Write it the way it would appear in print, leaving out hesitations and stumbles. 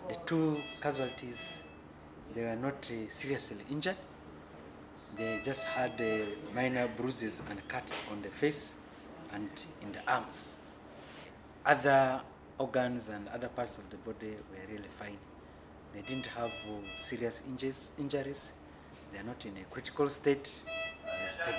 The two casualties, they were not seriously injured. They just had minor bruises and cuts on the face and in the arms. Other organs and other parts of the body were really fine. They didn't have serious injuries. They are not in a critical state. They are stable.